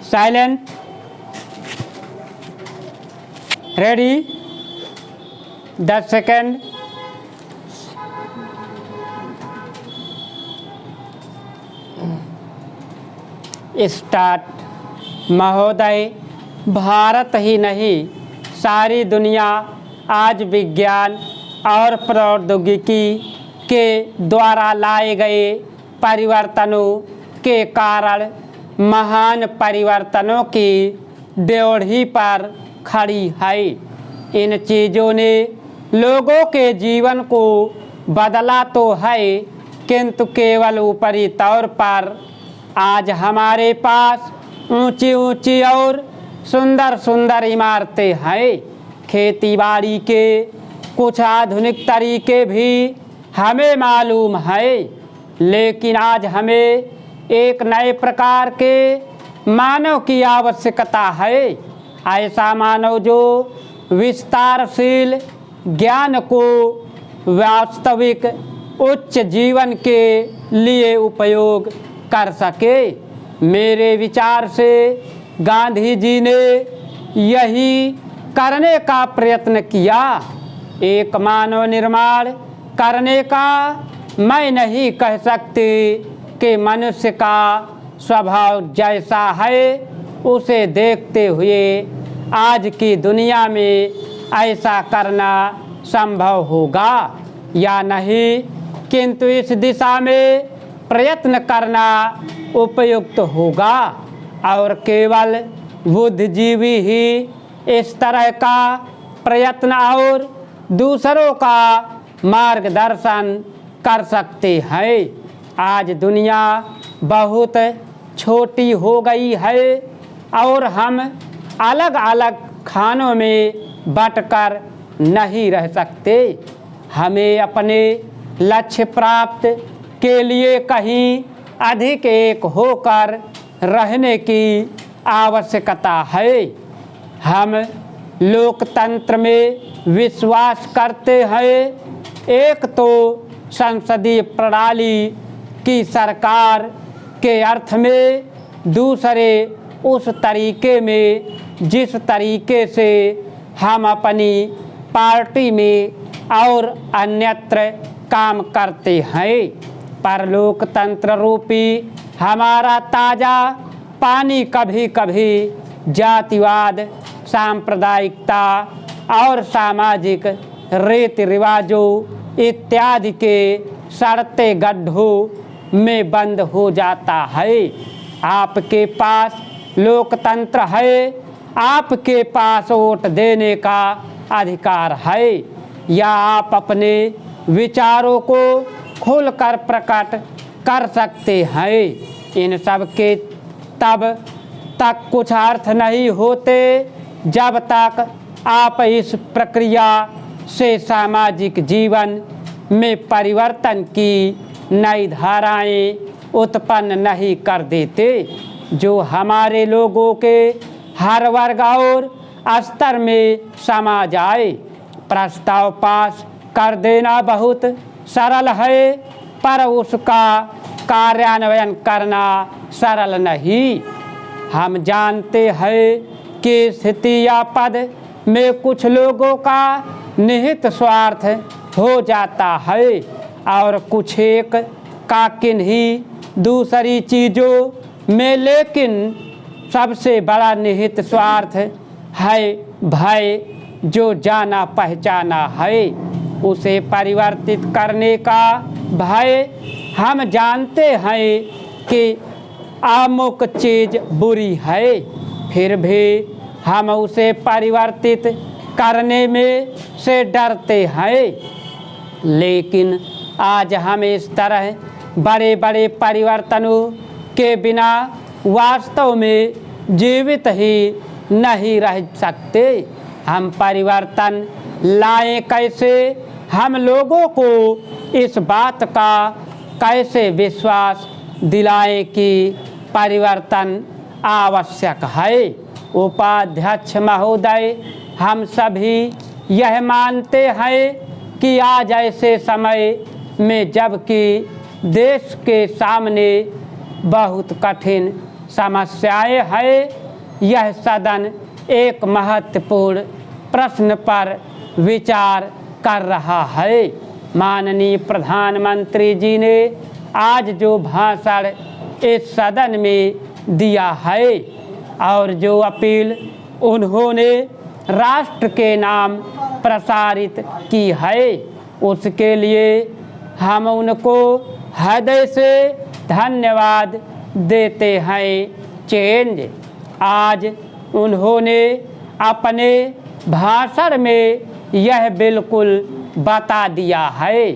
Silent, ready, 10 second. Start. महोदय, भारत ही नहीं सारी दुनिया आज विज्ञान और प्रौद्योगिकी के द्वारा लाए गए परिवर्तनों के कारण महान परिवर्तनों की ड्योढ़ी पर खड़ी है। इन चीज़ों ने लोगों के जीवन को बदला तो है, किंतु केवल ऊपरी तौर पर। आज हमारे पास ऊंची ऊंची और सुंदर सुंदर इमारतें हैं। खेतीबाड़ी के कुछ आधुनिक तरीके भी हमें मालूम है, लेकिन आज हमें एक नए प्रकार के मानव की आवश्यकता है। ऐसा मानव जो विस्तारशील ज्ञान को वास्तविक उच्च जीवन के लिए उपयोग कर सके। मेरे विचार से गांधी जी ने यही करने का प्रयत्न किया। एक मानव निर्माण करने का मैं नहीं कह सकती कि मनुष्य का स्वभाव जैसा है उसे देखते हुए आज की दुनिया में ऐसा करना संभव होगा या नहीं, किंतु इस दिशा में प्रयत्न करना उपयुक्त होगा और केवल बुद्धिजीवी ही इस तरह का प्रयत्न और दूसरों का मार्गदर्शन कर सकते हैं। आज दुनिया बहुत छोटी हो गई है और हम अलग अलग खानों में बंटकर नहीं रह सकते। हमें अपने लक्ष्य प्राप्त के लिए कहीं अधिक एक होकर रहने की आवश्यकता है। हम लोकतंत्र में विश्वास करते हैं। एक तो संसदीय प्रणाली की सरकार के अर्थ में, दूसरे उस तरीके में जिस तरीके से हम अपनी पार्टी में और अन्यत्र काम करते हैं। पर लोकतंत्र रूपी हमारा ताज़ा पानी कभी कभी जातिवाद, सांप्रदायिकता और सामाजिक रीति रिवाजों इत्यादि के सड़ते गड्ढों में बंद हो जाता है। आपके पास लोकतंत्र है, आपके पास वोट देने का अधिकार है, या आप अपने विचारों को खुलकर प्रकट कर सकते हैं। इन सब के तब तक कुछ अर्थ नहीं होते जब तक आप इस प्रक्रिया से सामाजिक जीवन में परिवर्तन की नई धाराएं उत्पन्न नहीं कर देते, जो हमारे लोगों के हर वर्ग और स्तर में समा जाए। प्रस्ताव पास कर देना बहुत सरल है, पर उसका कार्यान्वयन करना सरल नहीं। हम जानते हैं कि स्थिति या पद में कुछ लोगों का निहित स्वार्थ हो जाता है और कुछ एक का किन्हीं दूसरी चीज़ों में, लेकिन सबसे बड़ा निहित स्वार्थ है भय, जो जाना पहचाना है उसे परिवर्तित करने का भय। हम जानते हैं कि अमुक चीज़ बुरी है, फिर भी हम उसे परिवर्तित करने में से डरते हैं। लेकिन आज हम इस तरह बड़े बड़े परिवर्तनों के बिना वास्तव में जीवित ही नहीं रह सकते। हम परिवर्तन लाएं कैसे? हम लोगों को इस बात का कैसे विश्वास दिलाएं कि परिवर्तन आवश्यक है? उपाध्यक्ष महोदय, हम सभी यह मानते हैं कि आज ऐसे समय में जबकि देश के सामने बहुत कठिन समस्याएं हैं। यह सदन एक महत्वपूर्ण प्रश्न पर विचार कर रहा है। माननीय प्रधानमंत्री जी ने आज जो भाषण इस सदन में दिया है और जो अपील उन्होंने राष्ट्र के नाम प्रसारित की है, उसके लिए हम उनको हृदय से धन्यवाद देते हैं। चेंज आज उन्होंने अपने भाषण में यह बिल्कुल बता दिया है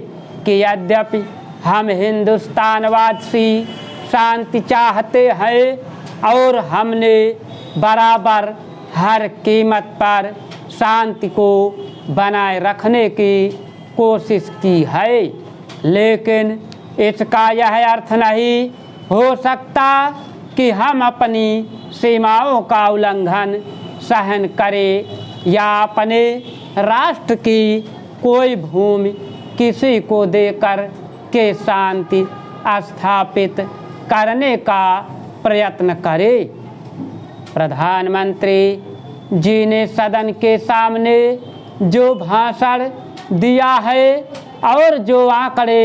कि यद्यपि हम हिंदुस्तानवासी शांति चाहते हैं और हमने बराबर हर कीमत पर शांति को बनाए रखने की कोशिश की है, लेकिन इसका यह अर्थ नहीं हो सकता कि हम अपनी सीमाओं का उल्लंघन सहन करें या अपने राष्ट्र की कोई भूमि किसी को देकर के शांति स्थापित करने का प्रयत्न करें। प्रधानमंत्री जी ने सदन के सामने जो भाषण दिया है और जो आंकड़े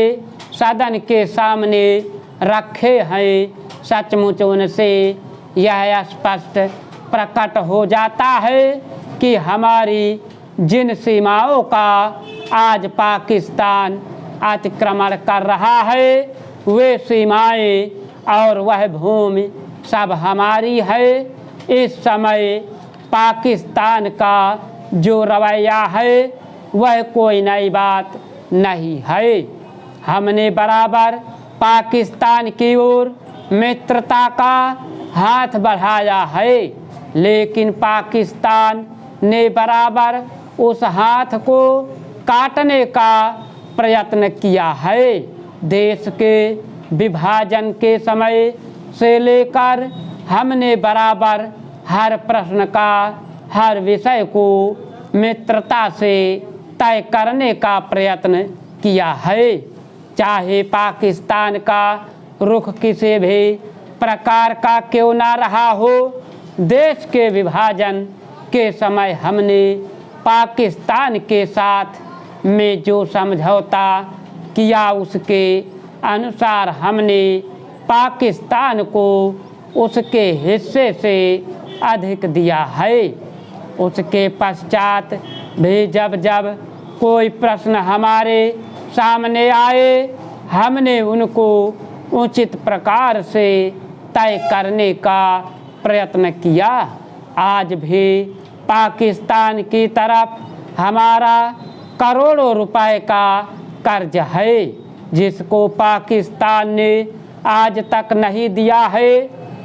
सदन के सामने रखे हैं, सचमुच उनसे यह स्पष्ट प्रकट हो जाता है कि हमारी जिन सीमाओं का आज पाकिस्तान अतिक्रमण कर रहा है, वे सीमाएं और वह भूमि सब हमारी है। इस समय पाकिस्तान का जो रवैया है वह कोई नई बात नहीं है। हमने बराबर पाकिस्तान की ओर मित्रता का हाथ बढ़ाया है, लेकिन पाकिस्तान ने बराबर उस हाथ को काटने का प्रयत्न किया है। देश के विभाजन के समय से लेकर हमने बराबर हर प्रश्न का, हर विषय को मित्रता से तय करने का प्रयत्न किया है। चाहे पाकिस्तान का रुख किसी भी प्रकार का क्यों ना रहा हो, देश के विभाजन के समय हमने पाकिस्तान के साथ में जो समझौता किया, उसके अनुसार हमने पाकिस्तान को उसके हिस्से से अधिक दिया है। उसके पश्चात भी जब जब कोई प्रश्न हमारे सामने आए, हमने उनको उचित प्रकार से तय करने का प्रयत्न किया। आज भी पाकिस्तान की तरफ हमारा करोड़ों रुपए का कर्ज है, जिसको पाकिस्तान ने आज तक नहीं दिया है,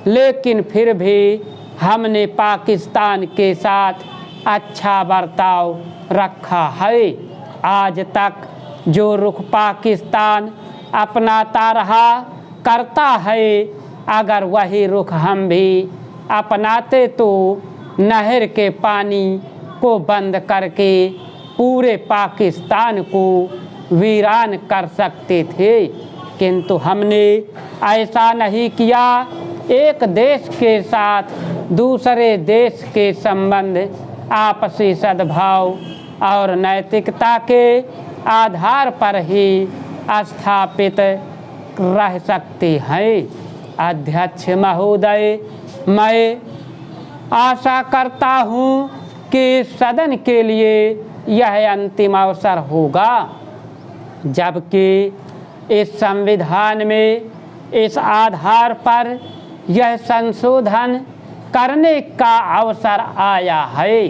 लेकिन फिर भी हमने पाकिस्तान के साथ अच्छा बर्ताव रखा है। आज तक जो रुख पाकिस्तान अपनाता रहा करता है, अगर वही रुख हम भी अपनाते तो नहर के पानी को बंद करके पूरे पाकिस्तान को वीरान कर सकते थे, किंतु हमने ऐसा नहीं किया। एक देश के साथ दूसरे देश के संबंध आपसी सद्भाव और नैतिकता के आधार पर ही स्थापित रह सकते हैं। अध्यक्ष महोदय, मैं आशा करता हूँ कि सदन के लिए यह अंतिम अवसर होगा जबकि इस संविधान में इस आधार पर यह संशोधन करने का अवसर आया है।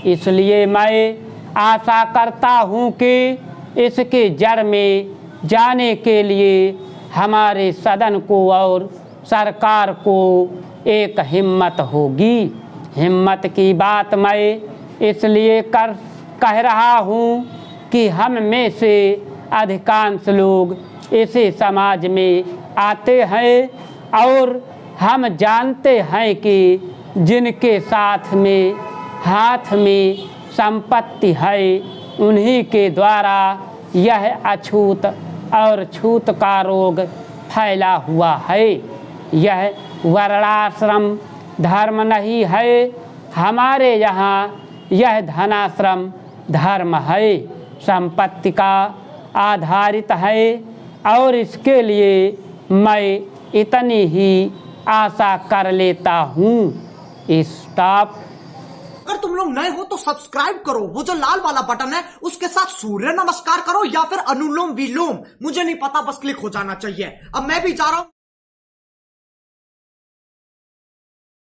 इसलिए मैं आशा करता हूँ कि इसके जड़ में जाने के लिए हमारे सदन को और सरकार को एक हिम्मत होगी। हिम्मत की बात मैं इसलिए कह रहा हूँ कि हम में से अधिकांश लोग इसी समाज में आते हैं और हम जानते हैं कि जिनके साथ में हाथ में संपत्ति है, उन्हीं के द्वारा यह अछूत और छूत का रोग फैला हुआ है। यह वर्णाश्रम धर्म नहीं है, हमारे यहाँ यह धनाश्रम धर्म है। संपत्ति का आधारित है और इसके लिए मैं इतनी ही आशा कर लेता हूँ। स्टॉप। अगर तुम लोग नए हो तो सब्सक्राइब करो, वो जो लाल वाला बटन है उसके साथ सूर्य नमस्कार करो या फिर अनुलोम विलोम, मुझे नहीं पता, बस क्लिक हो जाना चाहिए। अब मैं भी जा रहा हूं।